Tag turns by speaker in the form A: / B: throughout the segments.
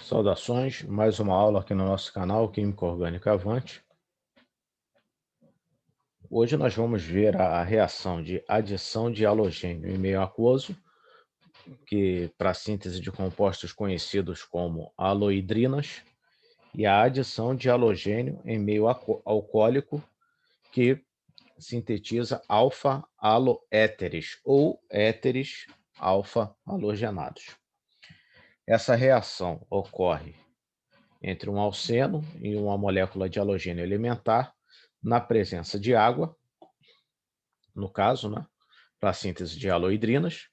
A: Saudações, mais uma aula aqui no nosso canal Química Orgânica Avante. Hoje nós vamos ver a reação de adição de halogênio em meio aquoso, que para a síntese de compostos conhecidos como haloidrinas, e a adição de halogênio em meio alcoólico, que sintetiza alfa-haloéteres ou éteres alfa-halogenados. Essa reação ocorre entre um alceno e uma molécula de halogênio elementar, na presença de água, no caso, né, para a síntese de haloidrinas,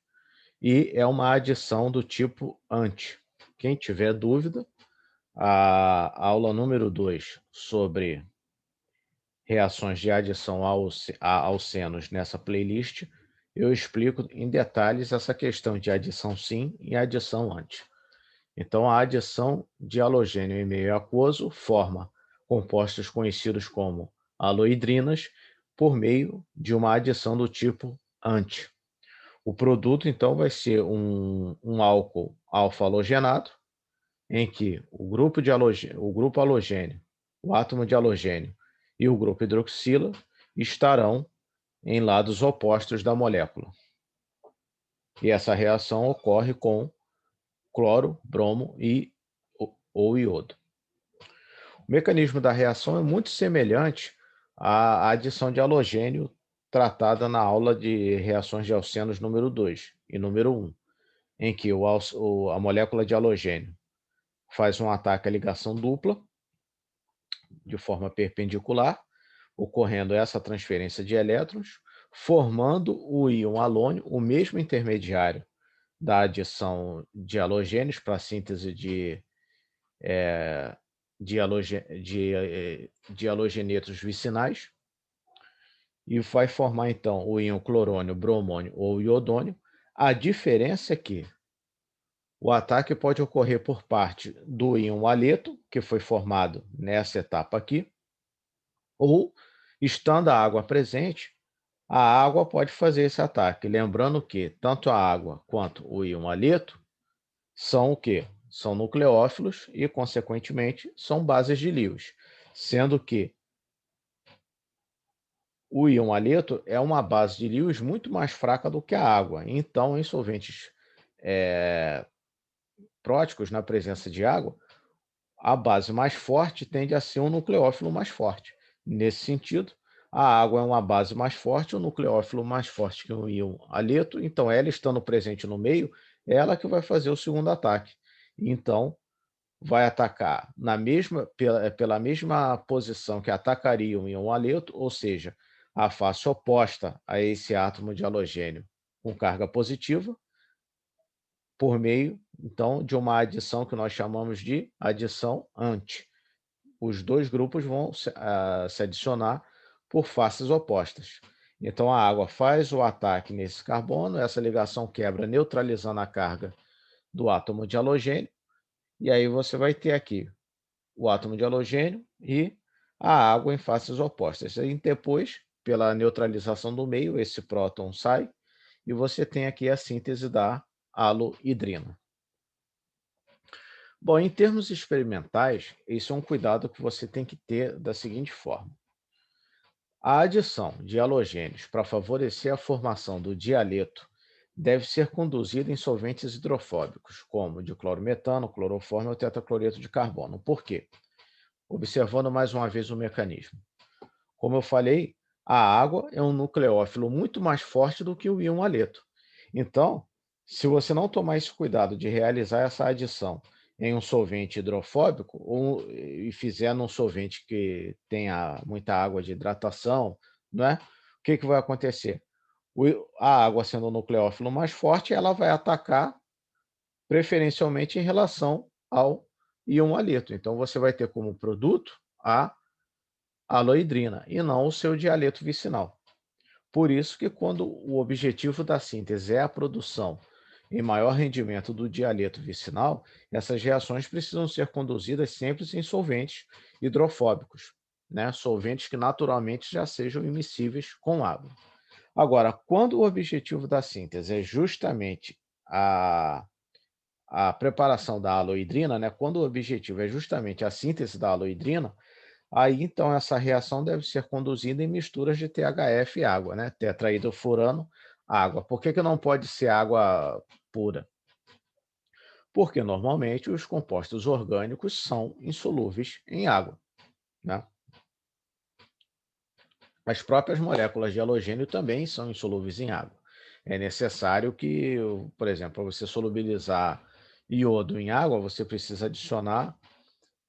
A: e é uma adição do tipo anti. Quem tiver dúvida, a aula número 2 sobre reações de adição a alcenos nessa playlist, eu explico em detalhes essa questão de adição sim e adição anti. Então, a adição de halogênio em meio aquoso forma compostos conhecidos como haloidrinas por meio de uma adição do tipo anti. O produto, então, vai ser um álcool alfa-halogenado, em que o grupo halogênio, o átomo de halogênio e o grupo hidroxila estarão em lados opostos da molécula. E essa reação ocorre com cloro, bromo ou iodo. O mecanismo da reação é muito semelhante à adição de halogênio tratada na aula de reações de alcenos número 2 e número 1, em que a molécula de halogênio faz um ataque à ligação dupla de forma perpendicular, ocorrendo essa transferência de elétrons, formando o íon halônio, o mesmo intermediário da adição de halogênios para a síntese de halogenetos vicinais, e vai formar então o íon clorônio, bromônio ou iodônio. A diferença é que o ataque pode ocorrer por parte do íon haleto, que foi formado nessa etapa aqui, ou, estando a água presente, a água pode fazer esse ataque. Lembrando que tanto a água quanto o íon haleto são o quê? São nucleófilos e, consequentemente, são bases de Lewis, sendo que o íon haleto é uma base de Lewis muito mais fraca do que a água. Então, em solventes próticos, na presença de água, a base mais forte tende a ser um nucleófilo mais forte. Nesse sentido, a água é uma base mais forte, um nucleófilo mais forte que o íon haleto. Então, ela estando presente no meio, é ela que vai fazer o segundo ataque. Então, vai atacar pela mesma posição que atacaria o íon haleto, ou seja, a face oposta a esse átomo de halogênio com carga positiva, por meio, então, de uma adição que nós chamamos de adição anti. Os dois grupos vão se adicionar por faces opostas. Então, a água faz o ataque nesse carbono, essa ligação quebra, neutralizando a carga do átomo de halogênio, e aí você vai ter aqui o átomo de halogênio e a água em faces opostas. E depois, pela neutralização do meio, esse próton sai e você tem aqui a síntese da haloidrina. Bom, em termos experimentais, isso é um cuidado que você tem que ter da seguinte forma. A adição de halogênios para favorecer a formação do dialeto deve ser conduzida em solventes hidrofóbicos, como diclorometano, cloroformo ou tetacloreto de carbono. Por quê? Observando mais uma vez o mecanismo. Como eu falei, a água é um nucleófilo muito mais forte do que o íon haleto. Então, se você não tomar esse cuidado de realizar essa adição em um solvente hidrofóbico e fizer num solvente que tenha muita água de hidratação, não é? O que vai acontecer? A água sendo o nucleófilo mais forte, ela vai atacar preferencialmente em relação ao íon haleto. Então, você vai ter como produto a haloidrina e não o seu dialeto vicinal. Por isso que quando o objetivo da síntese é a produção em maior rendimento do dialeto vicinal, essas reações precisam ser conduzidas sempre em solventes hidrofóbicos, né? Solventes que naturalmente já sejam immiscíveis com água. Agora, quando o objetivo da síntese é justamente a a preparação da aloidrina, né, quando o objetivo é justamente a síntese da aloidrina, aí então essa reação deve ser conduzida em misturas de THF e água, né, tetraidrofurano, água. Por que que não pode ser água pura? Porque normalmente os compostos orgânicos são insolúveis em água, né? As próprias moléculas de halogênio também são insolúveis em água. É necessário que, por exemplo, para você solubilizar iodo em água, você precisa adicionar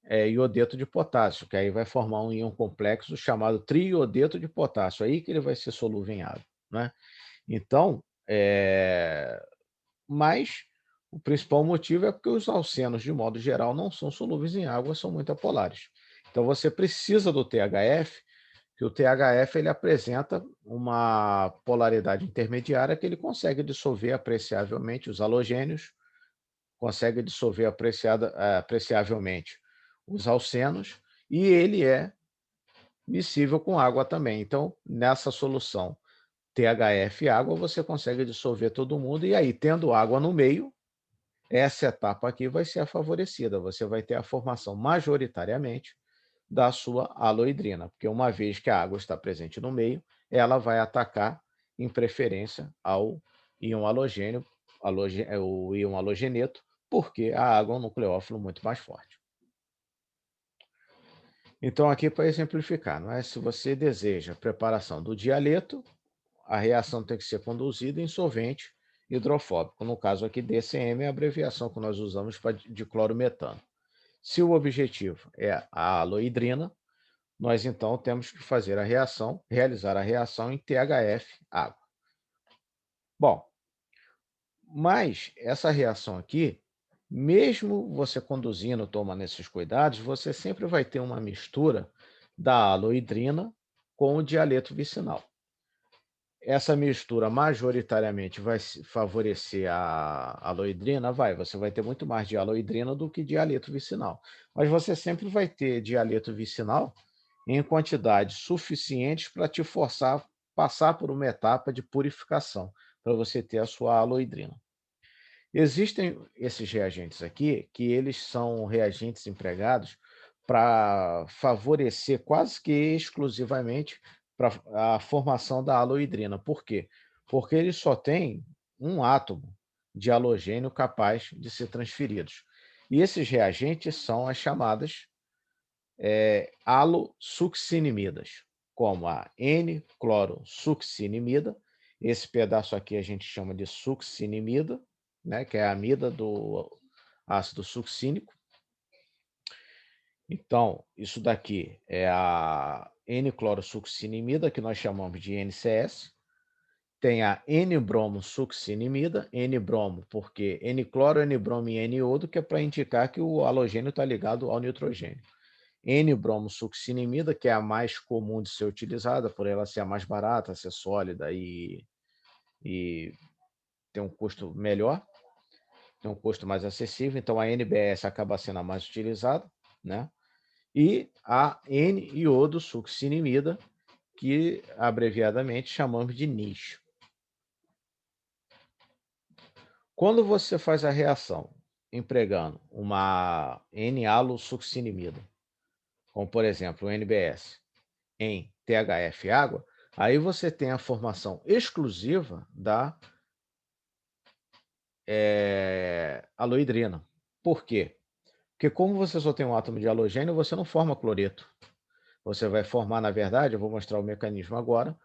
A: iodeto de potássio, que aí vai formar um íon complexo chamado triiodeto de potássio, aí que ele vai ser solúvel em água, né? Então, mas o principal motivo é porque os alcenos, de modo geral, não são solúveis em água, são muito apolares. Então, você precisa do THF, que o THF ele apresenta uma polaridade intermediária que ele consegue dissolver apreciavelmente os halogênios, consegue dissolver apreciavelmente os alcenos, e ele é miscível com água também. Então, nessa solução THF e água, você consegue dissolver todo mundo, e aí, tendo água no meio, essa etapa aqui vai ser a favorecida. Você vai ter a formação majoritariamente da sua aloidrina, porque uma vez que a água está presente no meio, ela vai atacar em preferência ao íon halogênio, o íon halogeneto, porque a água é um nucleófilo muito mais forte. Então, aqui para exemplificar, não é? Se você deseja a preparação do dialeto, a reação tem que ser conduzida em solvente hidrofóbico. No caso aqui, DCM é a abreviação que nós usamos para diclorometano. Se o objetivo é a aloidrina, nós então temos que fazer a reação, realizar a reação em THF, água. Bom, mas essa reação aqui, mesmo você conduzindo, tomando esses cuidados, você sempre vai ter uma mistura da aloidrina com o dialeto vicinal. Essa mistura majoritariamente vai favorecer a aloidrina? Você vai ter muito mais de aloidrina do que dialeto vicinal. Mas você sempre vai ter dialeto vicinal em quantidades suficientes para te forçar a passar por uma etapa de purificação, para você ter a sua aloidrina. Existem esses reagentes aqui, que eles são reagentes empregados para favorecer quase que exclusivamente a formação da aloidrina. Por quê? Porque eles só têm um átomo de halogênio capaz de ser transferidos. E esses reagentes são as chamadas alosuccinimidas, como a N-clorosuccinimida. Esse pedaço aqui a gente chama de succinimida, né, que é a amida do ácido succínico. Então, isso daqui é a N-clorosuccinimida, que nós chamamos de NCS. Tem a N-bromosuccinimida, N-bromo, porque N-cloro, N-bromo e N-iodo, que é para indicar que o halogênio está ligado ao nitrogênio. N-bromosuccinimida, que é a mais comum de ser utilizada, por ela ser a mais barata, ser sólida e ter um custo melhor, tem um custo mais acessível, então a NBS acaba sendo a mais utilizada, né? E a N-iodosuccinimida, que abreviadamente chamamos de NIS. Quando você faz a reação empregando uma N-alosuccinimida, como por exemplo o NBS, em THF água, aí você tem a formação exclusiva da aloidrina. Por quê? Porque como você só tem um átomo de halogênio, você não forma cloreto. Você vai formar, na verdade, eu vou mostrar o mecanismo agora,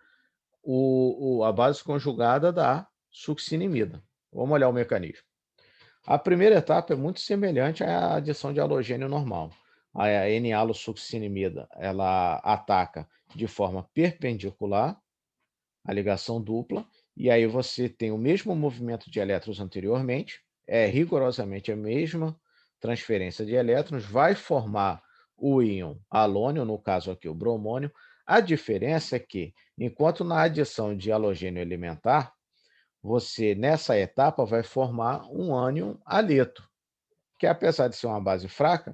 A: a base conjugada da succinimida. Vamos olhar o mecanismo. A primeira etapa é muito semelhante à adição de halogênio normal. A N-alosuccinimida, ela ataca de forma perpendicular a ligação dupla, e aí você tem o mesmo movimento de elétrons anteriormente, é rigorosamente a mesma transferência de elétrons, vai formar o íon halônio, no caso aqui o bromônio. A diferença é que, enquanto na adição de halogênio elementar, você, nessa etapa, vai formar um ânion haleto, que apesar de ser uma base fraca,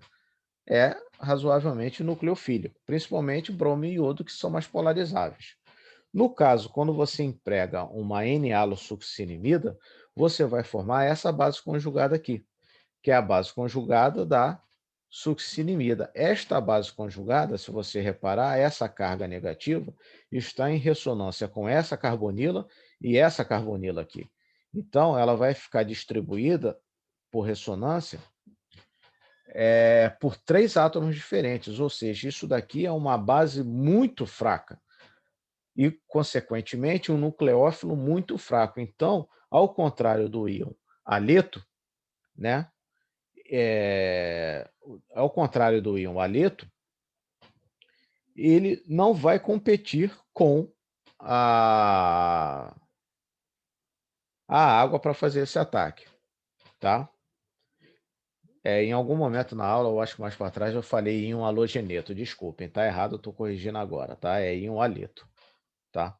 A: é razoavelmente nucleofílico, principalmente bromo e iodo, que são mais polarizáveis. No caso, quando você emprega uma N-alosuccinimida, você vai formar essa base conjugada aqui, que é a base conjugada da succinimida. Esta base conjugada, se você reparar, essa carga negativa está em ressonância com essa carbonila e essa carbonila aqui. Então, ela vai ficar distribuída por ressonância por 3 átomos diferentes, ou seja, isso daqui é uma base muito fraca e, consequentemente, um nucleófilo muito fraco. Então, ao contrário do íon haleto, né, ao contrário do íon haleto, ele não vai competir com a, a água para fazer esse ataque, tá? Em algum momento na aula, eu acho que mais para trás, eu falei íon halogeneto. Desculpem, tá errado, eu estou corrigindo agora, tá? É íon haleto, tá?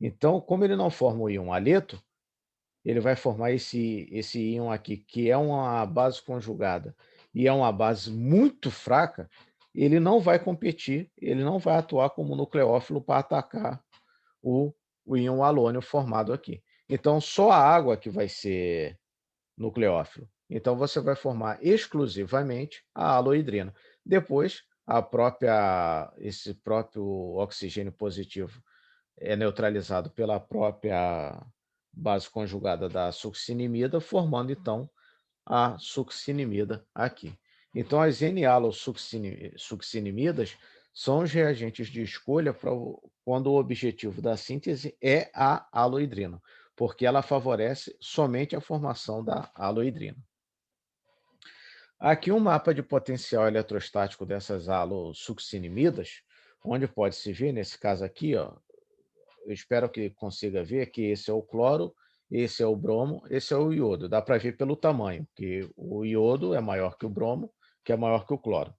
A: Então, como ele não forma o íon haleto, ele vai formar esse íon aqui, que é uma base conjugada e é uma base muito fraca, ele não vai competir, ele não vai atuar como nucleófilo para atacar o, o íon halônio formado aqui. Então, só a água que vai ser nucleófilo. Então, você vai formar exclusivamente a haloidrina. Depois, esse próprio oxigênio positivo é neutralizado pela própria base conjugada da succinimida, formando então a succinimida aqui. Então, as N-halosuccinimidas são os reagentes de escolha quando o objetivo da síntese é a haloidrina, porque ela favorece somente a formação da haloidrina. Aqui um mapa de potencial eletrostático dessas halosuccinimidas, onde pode-se ver, nesse caso aqui, ó, eu espero que consiga ver que esse é o cloro, esse é o bromo, esse é o iodo. Dá para ver pelo tamanho, que o iodo é maior que o bromo, que é maior que o cloro.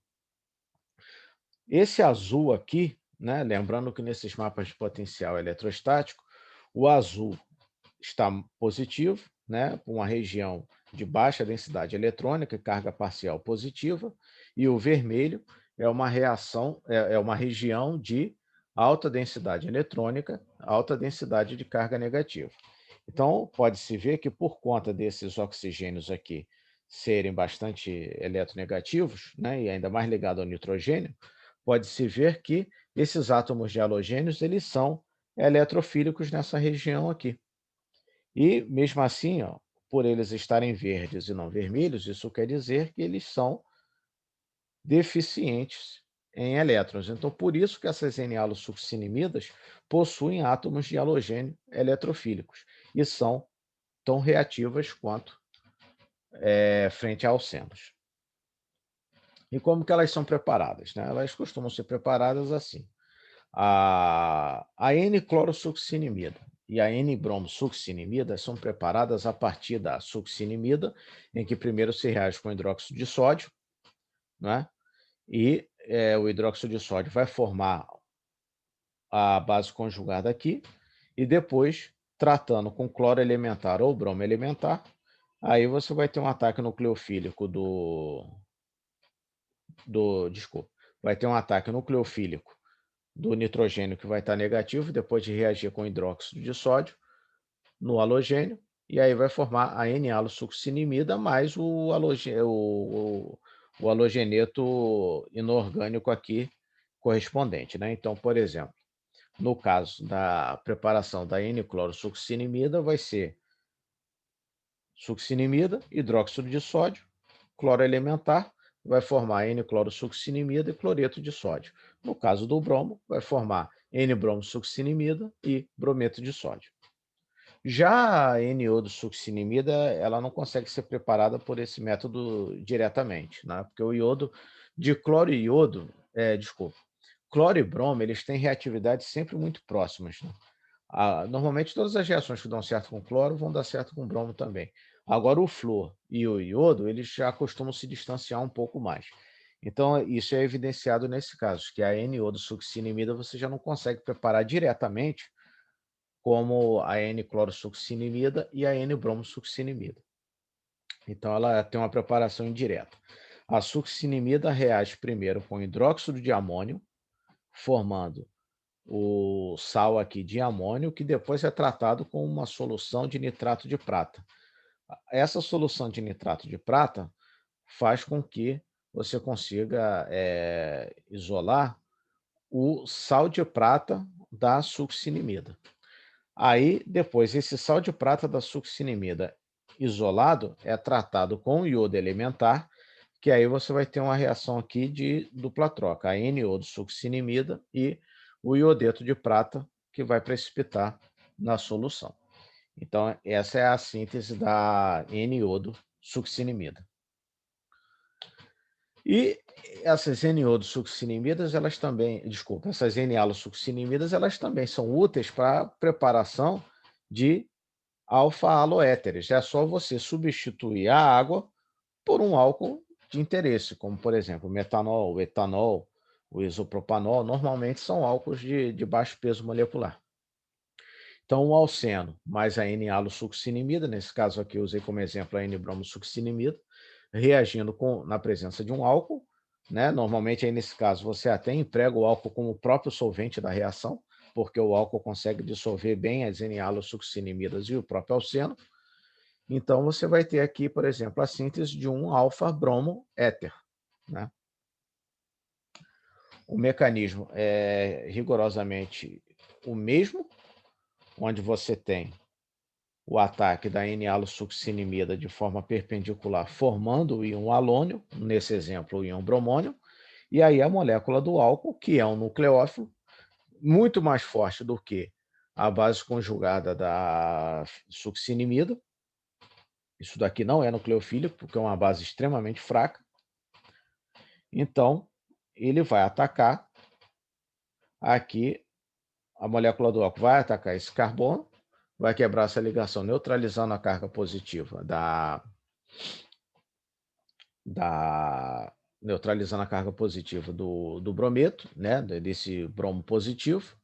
A: Esse azul aqui, né, lembrando que nesses mapas de potencial eletrostático, o azul está positivo, né, uma região de baixa densidade eletrônica e carga parcial positiva, e o vermelho é uma uma região de alta densidade eletrônica, alta densidade de carga negativa. Então, pode-se ver que por conta desses oxigênios aqui serem bastante eletronegativos, né, e ainda mais ligado ao nitrogênio, pode-se ver que esses átomos de halogênios eles são eletrofílicos nessa região aqui. E, mesmo assim, ó, por eles estarem verdes e não vermelhos, isso quer dizer que eles são deficientes em elétrons. Então, por isso que essas N-halosuccinimidas possuem átomos de halogênio eletrofílicos e são tão reativas quanto frente a alcenos. E como que elas são preparadas, né? Elas costumam ser preparadas assim. A N-clorosuccinimida e a N-bromosuccinimida são preparadas a partir da succinimida, em que primeiro se reage com hidróxido de sódio, né? E o hidróxido de sódio vai formar a base conjugada aqui, e depois, tratando com cloro elementar ou bromo elementar, aí você vai ter um ataque nucleofílico desculpa, vai ter um ataque nucleofílico do nitrogênio que vai estar negativo, depois de reagir com hidróxido de sódio no halogênio, e aí vai formar a N-halosuccinimida mais o halogeneto inorgânico aqui correspondente, né? Então, por exemplo, no caso da preparação da N-clorosuccinimida, vai ser succinimida, hidróxido de sódio, cloro elementar, vai formar N-clorosuccinimida e cloreto de sódio. No caso do bromo, vai formar N-bromosuccinimida e brometo de sódio. Já a N-iodosuccinimida, ela não consegue ser preparada por esse método diretamente, né? Porque o iodo de cloro e iodo, desculpa, cloro e bromo, eles têm reatividades sempre muito próximas, né? Normalmente todas as reações que dão certo com cloro vão dar certo com bromo também. Agora o flúor e o iodo, eles já costumam se distanciar um pouco mais. Então isso é evidenciado nesse caso, que a N-iodosuccinimida você já não consegue preparar diretamente como a N-clorosuccinimida e a N-bromosuccinimida. Então ela tem uma preparação indireta. A succinimida reage primeiro com hidróxido de amônio, formando o sal aqui de amônio, que depois é tratado com uma solução de nitrato de prata. Essa solução de nitrato de prata faz com que você consiga isolar o sal de prata da succinimida. Aí, depois, esse sal de prata da succinimida isolado é tratado com iodo elementar, que aí você vai ter uma reação aqui de dupla troca, a N-iodo-succinimida e o iodeto de prata, que vai precipitar na solução. Então, essa é a síntese da N-iodo-succinimida. E essas N-iodo-succinimidas, elas também, desculpa, essas N-alo-succinimidas, elas também são úteis para preparação de alfa-haloéteres. É só você substituir a água por um álcool de interesse, como, por exemplo, o metanol, o etanol, o isopropanol, normalmente são álcools de baixo peso molecular. Então, o alceno mais a N-alosuccinimida, nesse caso aqui eu usei como exemplo a N-bromosuccinimida, reagindo na presença de um álcool, né? Normalmente, aí, nesse caso, você até emprega o álcool como o próprio solvente da reação, porque o álcool consegue dissolver bem as N-alosuccinimidas e o próprio alceno. Então, você vai ter aqui, por exemplo, a síntese de um alfa-bromo-éter, né? O mecanismo é rigorosamente o mesmo, onde você tem o ataque da N-alosuccinimida de forma perpendicular, formando o íon halônio, nesse exemplo, o íon bromônio, e aí a molécula do álcool, que é um nucleófilo, muito mais forte do que a base conjugada da succinimida. Isso daqui não é nucleofílico, porque é uma base extremamente fraca. Então, ele vai atacar aqui, a molécula do álcool vai atacar esse carbono, vai quebrar essa ligação, neutralizando a carga positiva neutralizando a carga positiva do brometo, né, desse bromo positivo.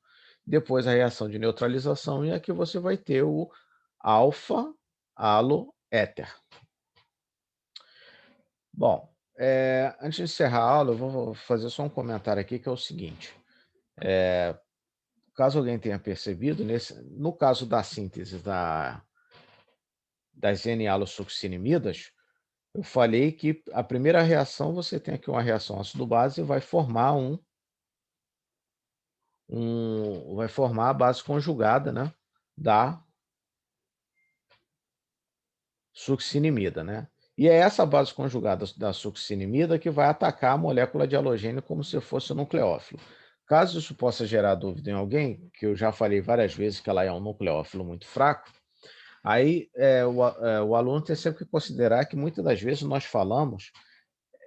A: Depois a reação de neutralização, e aqui você vai ter o alfa-halo-éter. Bom, antes de encerrar a aula, eu vou fazer só um comentário aqui, que é o seguinte. Caso alguém tenha percebido, no caso da síntese das N-alosuccinimidas, eu falei que a primeira reação, você tem aqui uma reação ácido-base e vai formar vai formar a base conjugada, né, da succinimida, né? E é essa base conjugada da succinimida que vai atacar a molécula de halogênio como se fosse um nucleófilo. Caso isso possa gerar dúvida em alguém, que eu já falei várias vezes que ela é um nucleófilo muito fraco, aí o aluno tem sempre que considerar que muitas das vezes nós falamos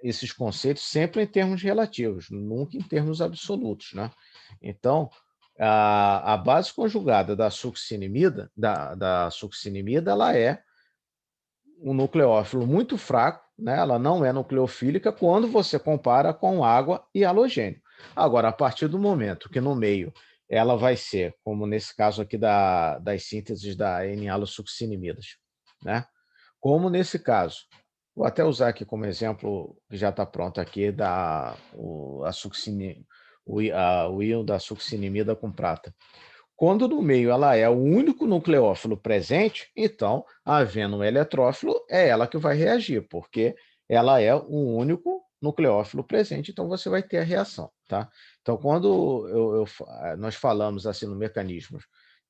A: esses conceitos sempre em termos relativos, nunca em termos absolutos, né? Então, a base conjugada da succinimida, da succinimida, ela é um nucleófilo muito fraco, né? Ela não é nucleofílica quando você compara com água e halogênio. Agora, a partir do momento que no meio ela vai ser, como nesse caso aqui das sínteses da N-alosuccinimidas, né? Como nesse caso, vou até usar aqui como exemplo, que já está pronto aqui, o íon da succinimida com prata. Quando no meio ela é o único nucleófilo presente, então, havendo um eletrófilo, é ela que vai reagir, porque ela é o único nucleófilo presente, então você vai ter a reação, tá? Então, quando nós falamos assim no mecanismo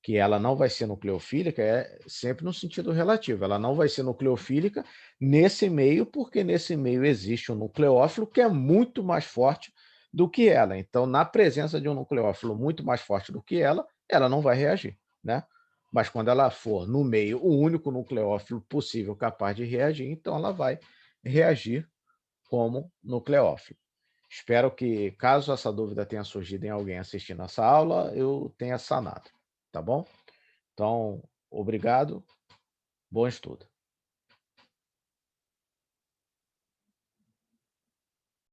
A: que ela não vai ser nucleofílica, é sempre no sentido relativo. Ela não vai ser nucleofílica nesse meio, porque nesse meio existe um nucleófilo que é muito mais forte do que ela. Então, na presença de um nucleófilo muito mais forte do que ela não vai reagir, né? Mas quando ela for no meio o único nucleófilo possível capaz de reagir, então ela vai reagir como nucleófilo. Espero que, caso essa dúvida tenha surgido em alguém assistindo essa aula, eu tenha sanado, tá bom? Então, obrigado, bom estudo.